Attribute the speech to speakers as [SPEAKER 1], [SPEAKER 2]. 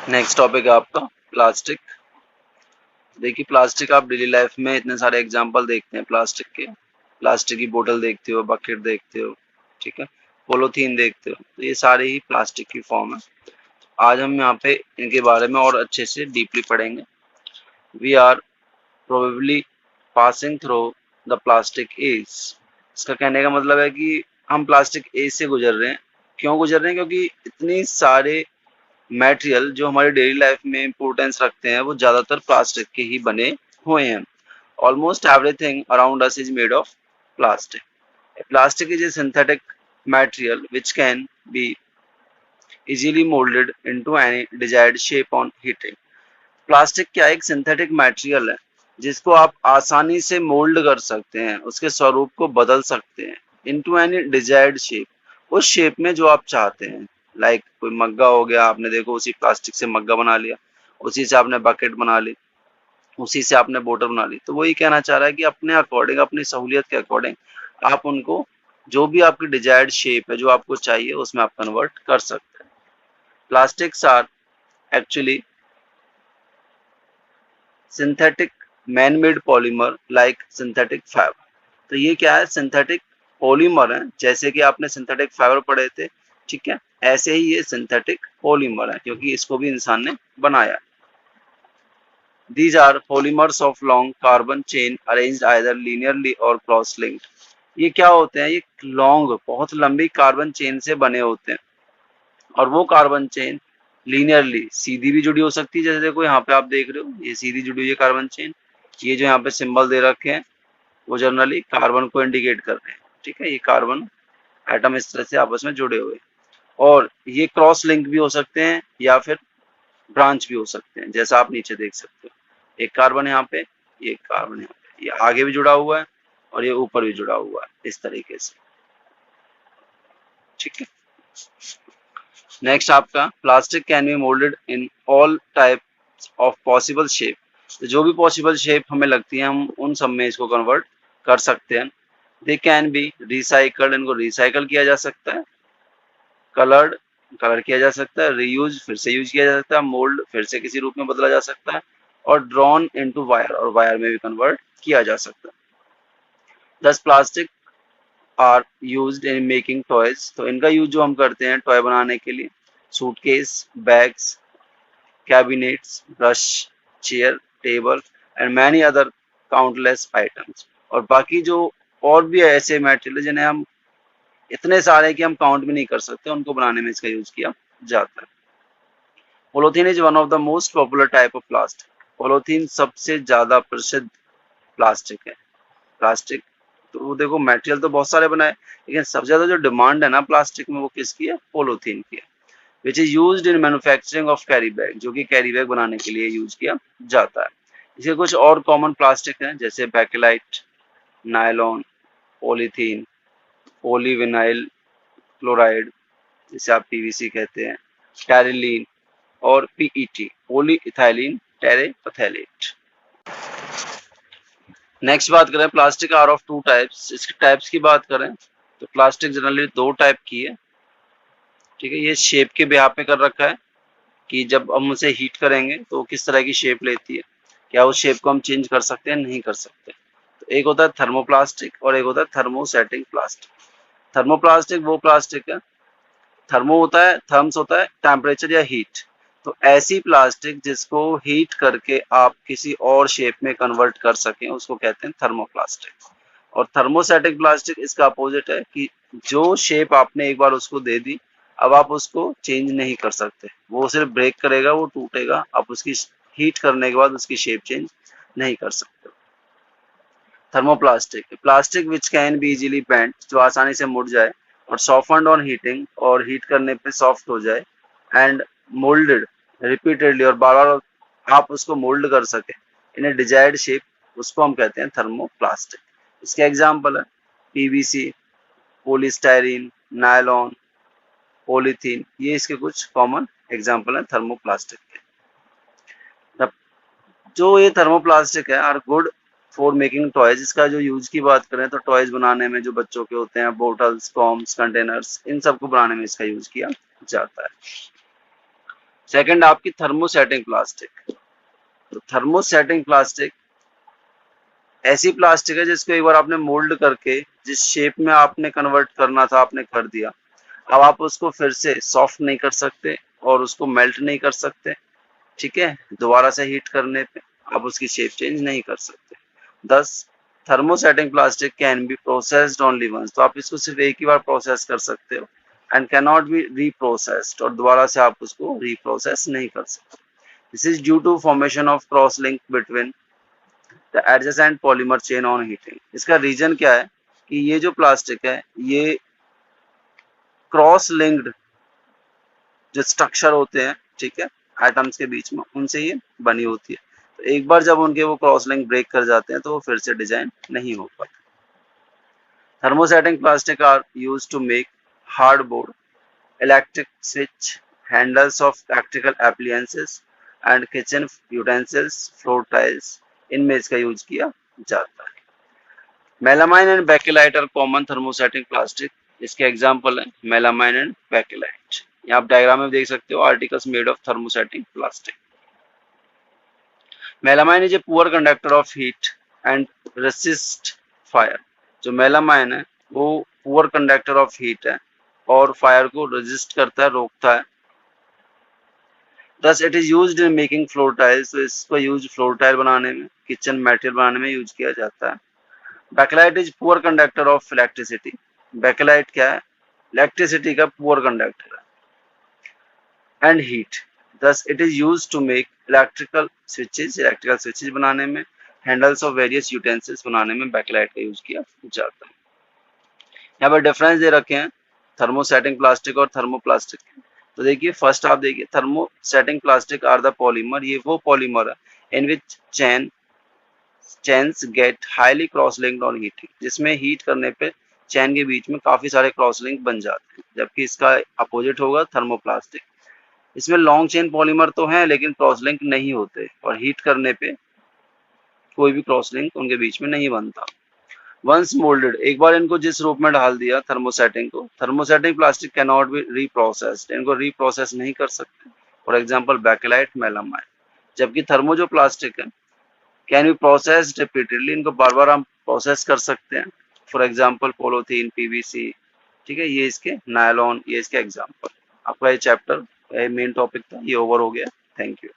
[SPEAKER 1] Next topic है आपका plastic. देखिए प्लास्टिक आप डेली लाइफ में इतने सारे एग्जांपल देखते हैं प्लास्टिक के। प्लास्टिक की बोतल देखते हो, बकेट देखते हो, ठीक है, पॉलीथीन देखते हो, तो ये सारे ही प्लास्टिक की फॉर्म है। आज हम यहाँ पे इनके बारे में और अच्छे से डीपली पढ़ेंगे। We are probably passing through the plastic age. इसका कहने का मतलब है कि हम प्लास्टिक एज से गुजर रहे हैं। क्यों गुजर रहे हैं? क्योंकि इतनी सारे मटेरियल जो हमारी डेली लाइफ में इम्पोर्टेंस रखते हैं वो ज़्यादातर प्लास्टिक के ही बने हुए हैं। Almost everything around us is made of plastic. Plastic is a synthetic material which can be easily molded into any desired shape on heating. Plastic क्या एक सिंथेटिक मटेरियल है जिसको आप आसानी से मोल्ड कर सकते हैं, उसके स्वरूप को बदल सकते हैं इनटू एनी डिजायर्ड शेप, उस शेप में जो आप चाहते हैं। लाइक कोई मग्गा हो गया, आपने देखो उसी प्लास्टिक से मग्गा बना लिया, उसी से आपने बकेट बना ली, उसी से आपने बोतल बना ली। तो वही कहना चाह रहा है कि अपने अकॉर्डिंग, अपनी सहूलियत के अकॉर्डिंग आप उनको जो भी आपकी डिजायर्ड शेप है, जो आपको चाहिए, उसमें आप कन्वर्ट कर सकते हैं। Plastics are actually synthetic man made polymer like synthetic fibre. तो ये क्या है? सिंथेटिक पॉलीमर है, जैसे कि आपने सिंथेटिक फाइबर पढ़े थे, ठीक है, ऐसे ही ये सिंथेटिक पॉलीमर है क्योंकि इसको भी इंसान ने बनाया। These are polymers of long carbon chain arranged either linearly or cross-linked. ये क्या होते हैं? ये लॉन्ग, बहुत लंबी कार्बन चेन से बने होते हैं और वो कार्बन चेन लीनियरली, सीधी भी जुड़ी हो सकती है। जैसे देखो यहाँ पे आप देख रहे हो, ये सीधी जुड़ी हुई है कार्बन चेन। ये जो यहाँ पे सिंबल दे रखे हैं वो जनरली कार्बन को इंडिकेट कर रहे हैं, ठीक है। ये कार्बन एटम इस तरह से आपस में जुड़े हुए हैं। और ये क्रॉस लिंक भी हो सकते हैं या फिर ब्रांच भी हो सकते हैं, जैसा आप नीचे देख सकते हो। एक कार्बन यहाँ पे, ये कार्बन यहाँ पे, ये आगे भी जुड़ा हुआ है और ये ऊपर भी जुड़ा हुआ है इस तरीके से, ठीक है। नेक्स्ट आपका plastic can be moulded in all types of possible shape. तो जो भी पॉसिबल शेप हमें लगती है हम उन सब में इसको कन्वर्ट कर सकते हैं। दे कैन बी रिसाइकल्ड, इनको रिसाइकल किया जा सकता है। कलर्ड, कलर किया जा सकता है। रीयूज, फिर से यूज किया जा सकता है। मोल्ड, फिर से किसी रूप में बदला जा सकता है। और ड्रॉन इनटू वायर, और वायर में भी कन्वर्ट किया जा सकता है। These plastic are used in making toys. तो इनका यूज जो हम करते हैं टॉय बनाने के लिए, suitcase, bags, cabinets, brush, chair, table and many other countless items. और बाकी जो और भी ऐसे मटेरियल जिन्हें हम इतने सारे कि हम काउंट भी नहीं कर सकते, उनको बनाने में इसका यूज किया जाता है। Polythene is one of the most popular type of plastic. Polythene सबसे ज्यादा प्रसिद्ध प्लास्टिक है। प्लास्टिक तो वो देखो मटेरियल तो बहुत सारे बनाए, लेकिन सबसे ज्यादा जो डिमांड है ना प्लास्टिक में वो किसकी है? पोलोथीन की है। Which is used in manufacturing of carry bag, जो कि कैरी बैग बनाने के लिए यूज किया जाता है। इसके कुछ और कॉमन प्लास्टिक हैं जैसे bakelite, nylon, polythene, polyvinyl chloride, जिसे आप पीवीसी कहते हैं, टेरिलीन और PET, polyethylene terephthalate. Next बात करें plastic are of two types. इसके टाइप्स की बात करें तो प्लास्टिक जनरली दो टाइप की है, ठीक है। ये शेप के बिहाफ पे कर रखा है कि जब हम उसे हीट करेंगे तो वो किस तरह की शेप लेती है, क्या उस शेप को हम चेंज कर सकते हैं? नहीं कर सकते। तो एक होता है थर्मोप्लास्टिक और एक होता है थर्मोसेटिंग प्लास्टिक। थर्मोप्लास्टिक वो प्लास्टिक है, थर्मो होता है, थर्म्स होता है टेम्परेचर या हीट। तो ऐसी प्लास्टिक जिसको हीट करके आप किसी और शेप में कन्वर्ट कर सकें उसको कहते हैं थर्मोप्लास्टिक। और थर्मोसेटिक प्लास्टिक इसका अपोजिट है कि जो शेप आपने एक बार उसको दे दी, अब आप उसको चेंज नहीं कर सकते, वो सिर्फ ब्रेक करेगा, वो टूटेगा, आप उसकी हीट करने के बाद उसकी शेप चेंज नहीं कर सकते। Thermoplastic, plastic which can be easily bent, जो आसानी से मुड़ जाए, और सॉफ्टनड ऑन हीटिंग, और हीट करने पे सॉफ्ट हो जाए, एंड मोल्डेड रिपीटेडली, और बार बार आप उसको मोल्ड कर सके इन ए डिजायर्ड शेप, उसको हम कहते हैं थर्मोप्लास्टिक। इसके एग्जाम्पल है पीवीसी, पॉलीस्टाइरीन, नायलॉन, पॉलीथीन, ये इसके कुछ कॉमन एग्जाम्पल हैं थर्मोप्लास्टिक के। जो ये थर्मोप्लास्टिक है are good for making toys. इसका जो यूज की बात करें तो टॉयज बनाने में जो बच्चों के होते हैं, बोटल्स, कॉम्स, कंटेनर्स, इन सबको बनाने में इसका यूज किया जाता है। सेकंड आपकी थर्मोसेटिंग प्लास्टिक। तो थर्मोसेटिंग प्लास्टिक ऐसी प्लास्टिक है जिसको एक बार आपने मोल्ड करके जिस शेप में आपने कन्वर्ट करना था आपने कर दिया। अब आप उसको फिर से सॉफ्ट नहीं कर सकते और उसको मेल्ट नहीं कर सकते, ठीक है, दोबारा से हीट करने पे आप उसकी शेप चेंज नहीं कर सकते। These thermosetting plastic can be processed only once, तो आप इसको सिर्फ एक ही बार प्रोसेस कर सकते हो and can not be reprocessed, और दोबारा से आप उसको रीप्रोसेस नहीं कर सकते। This is due to formation of cross link between the adjacent polymer chain on heating. इसका रीजन क्या है कि ये जो प्लास्टिक है ये क्रॉस लिंक्ड जो स्ट्रक्चर होते हैं, ठीक है, एटम्स के बीच में, उनसे ये बनी होती है। तो एक बार जब उनके वो क्रॉस लिंक ब्रेक कर जाते हैं तो वो फिर से डिजाइन नहीं हो पाते। Thermosetting plastic are used to make hardboard, electric switch, handles of electrical appliances and kitchen utensils, floor tiles, इनमें इसका यूज किया जाता है। Melamine and bakelite are common thermosetting plastic. इसके एग्जांपल है मेलामाइन एंड बेकेलाइट। यहाँ आप डायग्राम में देख सकते हो articles made of thermosetting plastic. Melamine is a poor conductor of heat and resist fire. जो मेलामाइन है वो पुअर कंडक्टर ऑफ हीट है और फायर को रेजिस्ट करता है, रोकता है। Thus it is used in making floor tiles, तो इसको यूज फ्लोर टाइल बनाने में, किचन मटेरियल बनाने में यूज किया जाता है। Bakelite is poor conductor of electricity. Bakelite क्या है? इलेक्ट्रिसिटी का पुअर कंडक्टर है and heat. Thus it is used to make electrical switches बनाने में, हैंडल्स ऑफ वेरियस यूटेंसिल्स बनाने में बैकलाइट का यूज किया जाता है। यहाँ पर डिफरेंस दे रखे हैं थर्मोसेटिंग प्लास्टिक और थर्मोप्लास्टिक। तो देखिए फर्स्ट आप देखिए thermosetting plastic are the polymer, ये वो पॉलीमर है in which chains get highly cross linked on heating, जिसमें हीट करने पे चैन के बीच में काफी सारे क्रॉस लिंक बन जाते हैं, जबकि इसका अपोजिट होगा थर्मोप्लास्टिक। इसमें लॉन्ग चेन पॉलीमर तो हैं लेकिन क्रॉस लिंक नहीं होते और हीट करने पे कोई भी क्रॉस लिंक उनके बीच में नहीं बनता। वंस मोल्डेड, एक बार इनको जिस रूप में डाल दिया थर्मोसेटिंग को, thermosetting plastic can not be reprocessed, इनको रीप्रोसेस नहीं कर सकते। For example bakelite, melamine. जबकि थर्मो जो प्लास्टिक है कैन बी प्रोसेस्ड रिपीटेडली, इनको बार बार हम प्रोसेस कर सकते हैं। फॉर एग्जांपल पॉलीथीन, पीवीसी, ठीक है, ये इसके नायलॉन, ये इसके एग्जांपल। आपका ये चैप्टर मेन टॉपिक था, ये ओवर हो गया। Thank you.